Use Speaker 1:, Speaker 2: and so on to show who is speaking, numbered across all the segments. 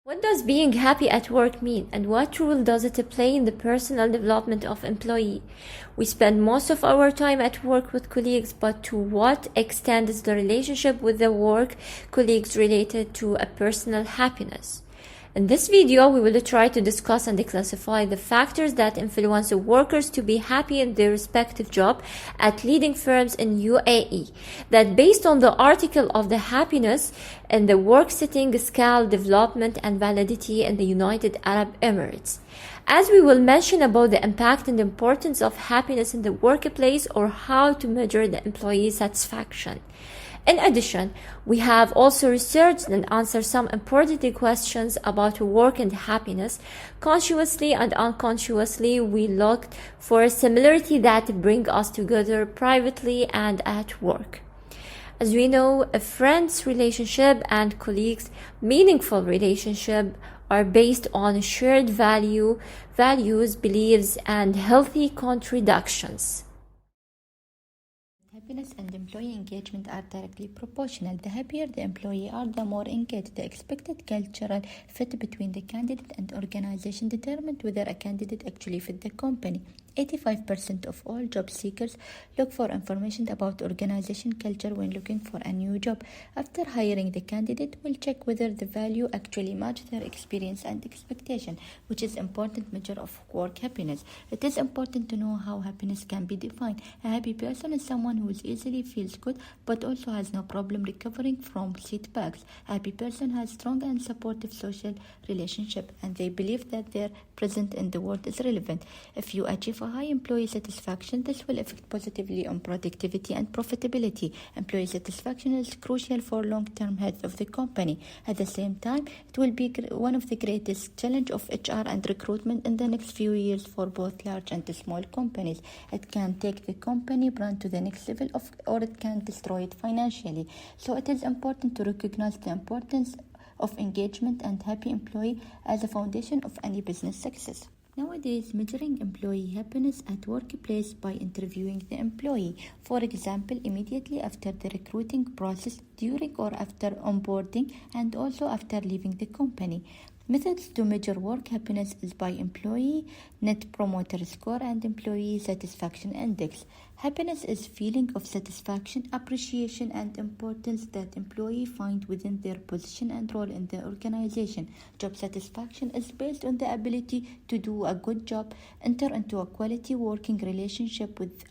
Speaker 1: What does being happy at work mean, and what role does it play in the personal development of employee? We spend most of our time at work with colleagues, but to what extent is the relationship with the work colleagues related to a personal happiness? In this video, we will try to discuss and classify the factors that influence workers to be happy in their respective job at leading firms in UAE. That based on the article of the happiness in the work setting, scale, development and validity in the United Arab Emirates. As we will mention about the impact and importance of happiness in the workplace or how to measure the employee satisfaction. In addition, we have also researched and answered some important questions about work and happiness. Consciously and unconsciously, we looked for a similarity that bring us together privately and at work. As we know, a friend's relationship and colleagues' meaningful relationship are based on shared values, beliefs, and healthy contradictions.
Speaker 2: Happiness and employee engagement are directly proportional. The happier the employee are, the more engaged. The expected cultural fit between the candidate and organization determined whether a candidate actually fit the company. 85% of all job seekers look for information about organization culture when looking for a new job. After hiring, the candidate will check whether the value actually match their experience and expectation, which is an important measure of work happiness. It is important to know how happiness can be defined. A happy person is someone who easily feels good but also has no problem recovering from setbacks. A happy person has strong and supportive social relationship, and they believe that their presence in the world is relevant. If you achieve a high employee satisfaction, this will affect positively on productivity and profitability. Employee satisfaction is crucial for long-term health of the company. At the same time, it will be one of the greatest challenge of HR and recruitment in the next few years for both large and small companies. It can take the company brand to the next level or it can destroy it financially. So it is important to recognize the importance of engagement and happy employee as a foundation of any business success. Nowadays, measuring employee happiness at workplace by interviewing the employee. For example, immediately after the recruiting process, during or after onboarding, and also after leaving the company. Methods to measure work happiness is by employee net promoter score and employee satisfaction index. Happiness is feeling of satisfaction, appreciation, and importance that employees find within their position and role in the organization. Job satisfaction is based on the ability to do a good job, enter into a quality working relationship with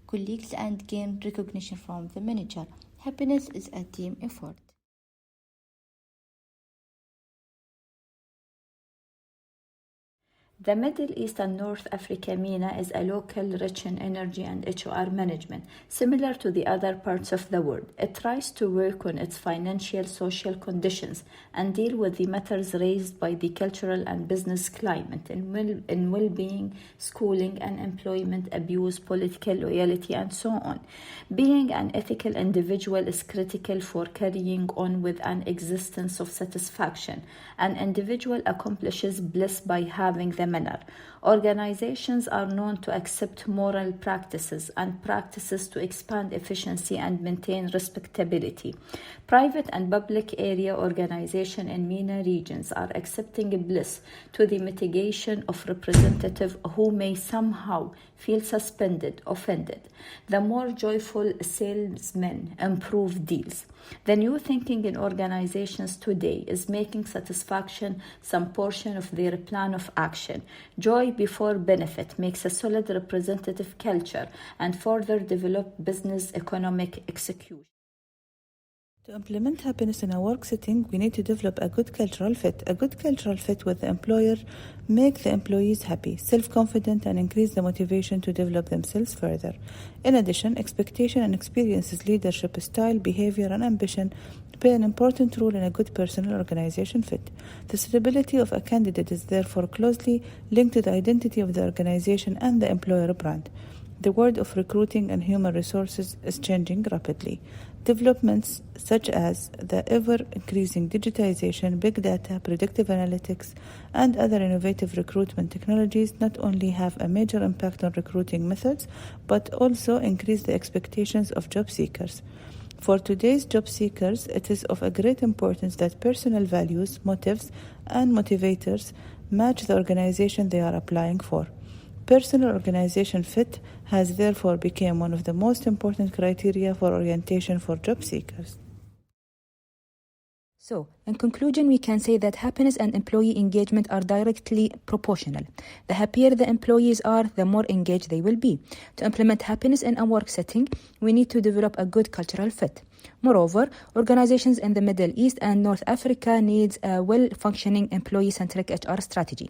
Speaker 2: colleagues, and gain recognition from the manager. Happiness is a team effort.
Speaker 3: The Middle East and North Africa MENA is a local rich in energy and HR management, similar to the other parts of the world. It tries to work on its financial, social conditions and deal with the matters raised by the cultural and business climate in well-being, schooling and employment, abuse, political loyalty, and so on. Being an ethical individual is critical for carrying on with an existence of satisfaction. An individual accomplishes bliss by having the manner. Organizations are known to accept moral practices and practices to expand efficiency and maintain respectability. Private and public area organizations in MENA regions are accepting bliss to the mitigation of representatives who may somehow feel offended. The more joyful salesmen improve deals. The new thinking in organizations today is making satisfaction some portion of their plan of action. Joy before benefit makes a solid representative culture and further develop business economic execution.
Speaker 4: To implement happiness in a work setting, we need to develop a good cultural fit. A good cultural fit with the employer make the employees happy, self-confident, and increase the motivation to develop themselves further. In addition, expectation and experiences, leadership style, behavior, and ambition play an important role in a good personal organization fit. The suitability of a candidate is therefore closely linked to the identity of the organization and the employer brand. The world of recruiting and human resources is changing rapidly. Developments such as the ever-increasing digitization, big data, predictive analytics, and other innovative recruitment technologies not only have a major impact on recruiting methods, but also increase the expectations of job seekers. For today's job seekers, it is of a great importance that personal values, motives, and motivators match the organization they are applying for. Personal organization fit has therefore become one of the most important criteria for orientation for job seekers.
Speaker 5: So, in conclusion, we can say that happiness and employee engagement are directly proportional. The happier the employees are, the more engaged they will be. To implement happiness in a work setting, we need to develop a good cultural fit. Moreover, organizations in the Middle East and North Africa need a well-functioning employee-centric HR strategy.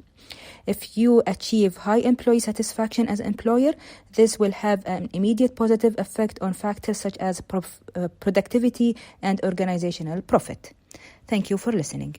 Speaker 5: If you achieve high employee satisfaction as an employer, this will have an immediate positive effect on factors such as productivity and organizational profit. Thank you for listening.